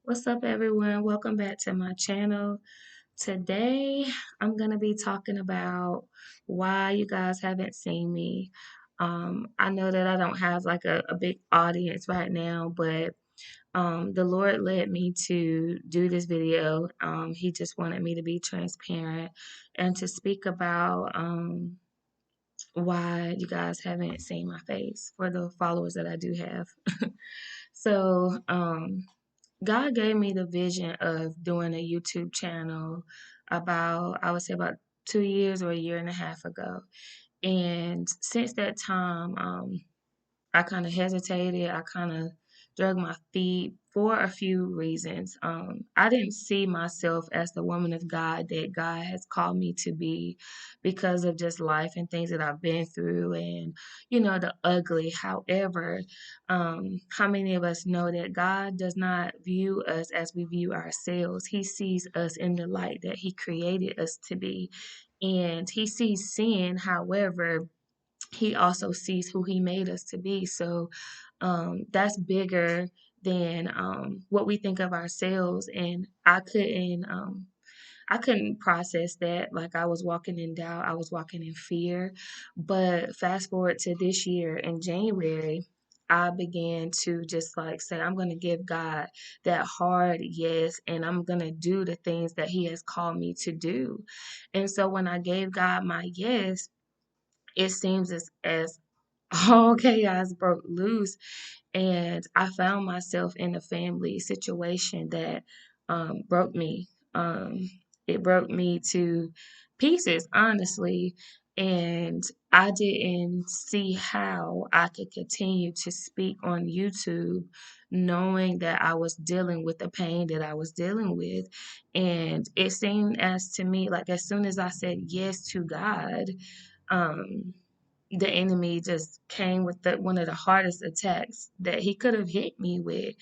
What's up, everyone? Welcome back to my channel. Today, I'm going to be talking about why you guys haven't seen me. I know that I don't have like a big audience right now, but the Lord led me to do this video. He just wanted me to be transparent and to speak about why you guys haven't seen my face for the followers that I do have. So, God gave me the vision of doing a YouTube channel about, I would say about 2 years or a year and a half ago. And since that time, I kind of hesitated. I kind of drug my feet for a few reasons. I didn't see myself as the woman of God that God has called me to be because of just life and things that I've been through and, the ugly. However, how many of us know that God does not view us as we view ourselves? He sees us in the light that He created us to be. And He sees sin, however, He also sees who He made us to be. So that's bigger than what we think of ourselves. And I couldn't process that. Like, I was walking in doubt, I was walking in fear. But fast forward to this year in January, I began to just like say, I'm going to give God that hard yes, and I'm going to do the things that He has called me to do. And so when I gave God my yes, it seems as all chaos broke loose, and I found myself in a family situation that broke me. It broke me to pieces, honestly, and I didn't see how I could continue to speak on YouTube knowing that I was dealing with the pain that I was dealing with. And it seemed as to me like as soon as I said yes to God, um, the enemy just came with one of the hardest attacks that he could have hit me with.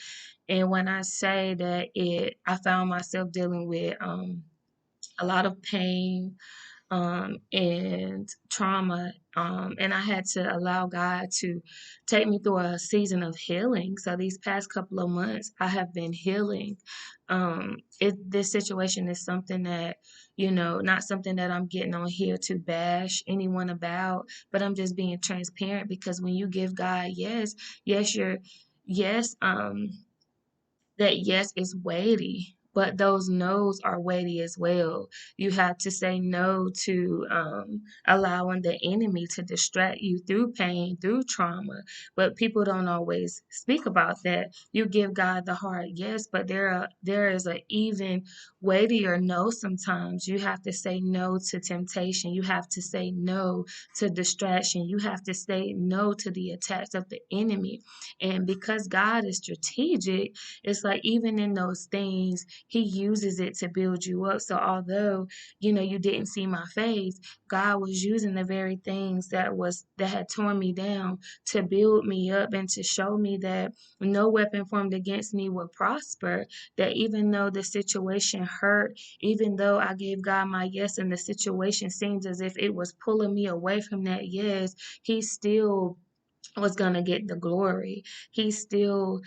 And when I say that I found myself dealing with a lot of pain, and trauma. And I had to allow God to take me through a season of healing. So these past couple of months, I have been healing. This situation is something that, not something that I'm getting on here to bash anyone about, but I'm just being transparent because when you give God yes, yes, that yes is weighty, but those no's are weighty as well. You have to say no to allowing the enemy to distract you through pain, through trauma. But people don't always speak about that. You give God the hard yes, but there is a even weightier no sometimes. You have to say no to temptation. You have to say no to distraction. You have to say no to the attacks of the enemy. And because God is strategic, it's like even in those things, He uses it to build you up. So although, you didn't see my face, God was using the very things that had torn me down to build me up and to show me that no weapon formed against me would prosper. That even though the situation hurt, even though I gave God my yes and the situation seems as if it was pulling me away from that yes, He still was going to get the glory. He still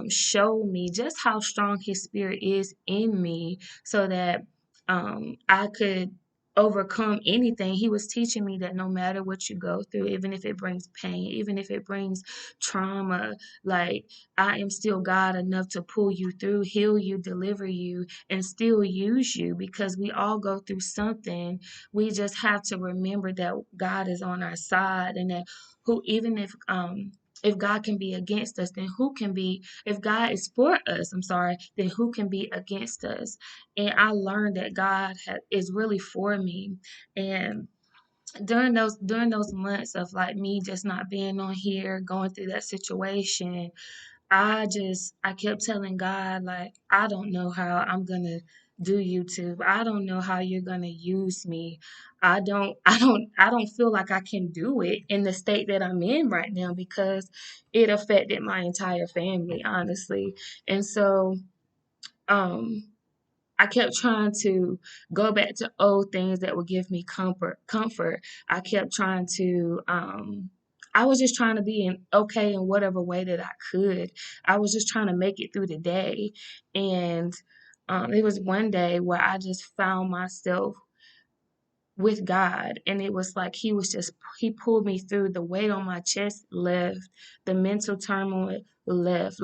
showed me just how strong His Spirit is in me so that I could overcome anything. He was teaching me that no matter what you go through, even if it brings pain, even if it brings trauma, like I am still God enough to pull you through, heal you, deliver you, and still use you because we all go through something. We just have to remember that God is on our side and that who even if God can be against us, then who can be, if God is for us, I'm sorry, then who can be against us? And I learned that is really for me. And during those months of like me just not being on here, going through that situation, I kept telling God, like, I don't know how I'm gonna do YouTube. I don't know how you're gonna use me. I don't feel like I can do it in the state that I'm in right now because it affected my entire family, honestly. And so um I kept trying to go back to old things that would give me comfort. I kept trying to I was just trying to be okay in whatever way that I could. I was just trying to make it through the day. And it was one day where I just found myself with God. And it was like he pulled me through. The weight on my chest left, the mental turmoil left.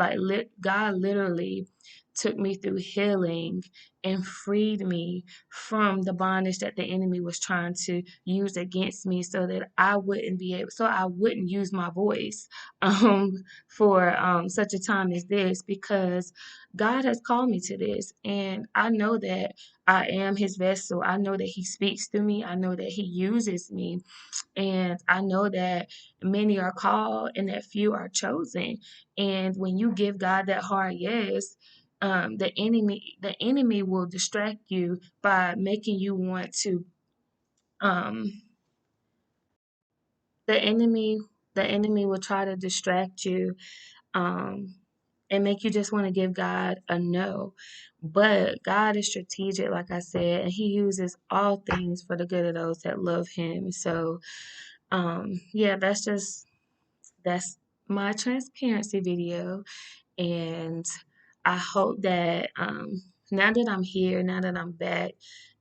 God literally took me through healing and freed me from the bondage that the enemy was trying to use against me so that I wouldn't use my voice um, for such a time as this, because God has called me to this. And I know that I am his vessel. I know that he speaks through me. I know that he uses me. And I know that many are called and that few are chosen. And when you give God that hard yes, the enemy will distract you by making you want to um the enemy the enemy will try to distract you um and make you just want to give God a no. But God is strategic, like I said, and he uses all things for the good of those that love him. So yeah, that's my transparency video. And I hope that now that I'm here, now that I'm back,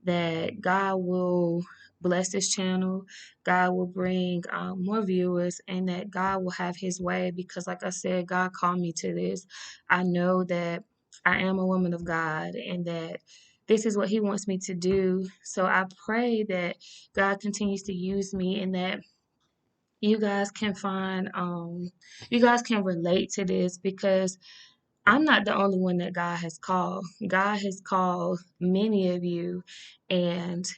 that God will bless this channel. God will bring more viewers, and that God will have his way, because, like I said, God called me to this. I know that I am a woman of God and that this is what he wants me to do. So I pray that God continues to use me, and that you guys can you guys can relate to this, because I'm not the only one that God has called. God has called many of you, and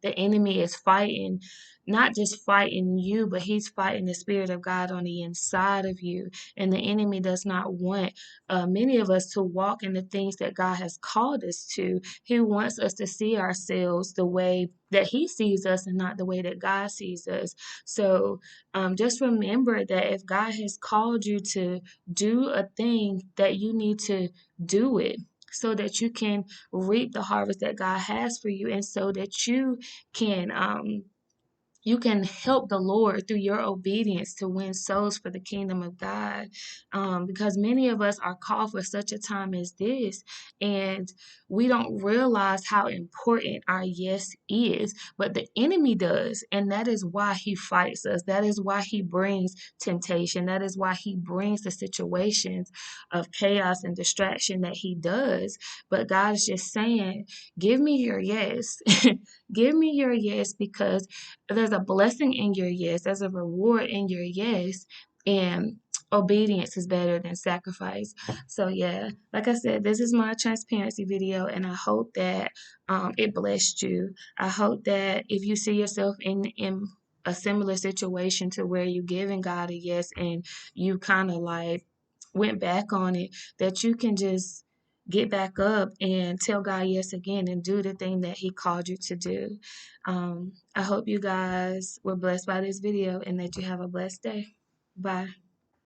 the enemy is fighting, not just fighting you, but he's fighting the spirit of God on the inside of you. And the enemy does not want many of us to walk in the things that God has called us to. He wants us to see ourselves the way that he sees us and not the way that God sees us. So just remember that if God has called you to do a thing, that you need to do it so that you can reap the harvest that God has for you, and so that can you can help the Lord through your obedience to win souls for the kingdom of God. Because many of us are called for such a time as this, and we don't realize how important our yes is, but the enemy does. And that is why he fights us. That is why he brings temptation. That is why he brings the situations of chaos and distraction that he does. But God is just saying, give me your yes. Give me your yes, because there's a blessing in your yes, there's a reward in your yes, and obedience is better than sacrifice. So yeah, like I said, this is my transparency video, and I hope that it blessed you. I hope that if you see yourself in a similar situation to where you giving God a yes and you kind of like went back on it, that you can just get back up and tell God yes again and do the thing that he called you to do. I hope you guys were blessed by this video and that you have a blessed day. Bye.